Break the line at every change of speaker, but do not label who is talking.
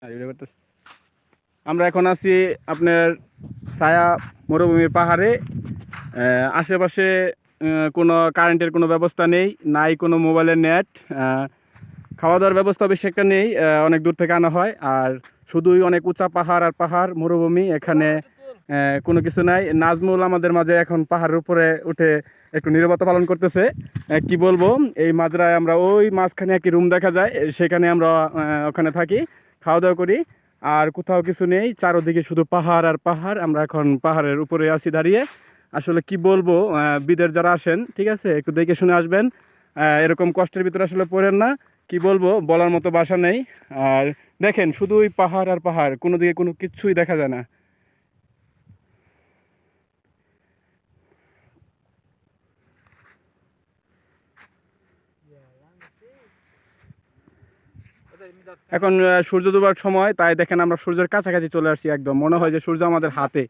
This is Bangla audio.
আর ভিডিও করতেছি। আমরা এখন আছি আপনার ছায়া মরুভূমির পাহাড়ে। আশেপাশে কোনো কারেন্টের কোনো ব্যবস্থা নেই, নাই কোনো মোবাইলের নেট। খাওয়া দাওয়ার ব্যবস্থা বেশি একটা নেই, অনেক দূর থেকে আনা হয়। আর শুধুই অনেক উঁচা পাহাড় আর পাহাড়, মরুভূমি। এখানে কোনো কিছু নাই। নাজমুল আমাদের মাঝে এখন পাহাড়ের উপরে উঠে একটু নীরবতা পালন করতেছে। কি বলবো, এই মাজরায় আমরা ওই মাঝখানে একটি রুম দেখা যায়, সেখানে আমরা ওখানে থাকি, খাওয়া দাওয়া করি। আর কোথাও কিছু নেই, চারোদিকে শুধু পাহাড় আর পাহাড়। আমরা এখন পাহাড়ের উপরে আছি দাঁড়িয়ে। আসলে কি বলবো, বিদের যারা আসেন, ঠিক আছে, একটু দেখে শুনে আসবেন। এরকম কষ্টের ভিতরে আসলে পড়েন না। কি বলবো, বলার মতো ভাষা নেই। আর দেখেন, শুধুই পাহাড় আর পাহাড়, কোনো দিকে কোনো কিছুই দেখা যায় না। এখন সূর্য ডোবার সময়, তাই দেখেন আমরা সূর্যের কাছাকাছি চলে আসছি, একদম মনে হয় যে সূর্য আমাদের হাতে।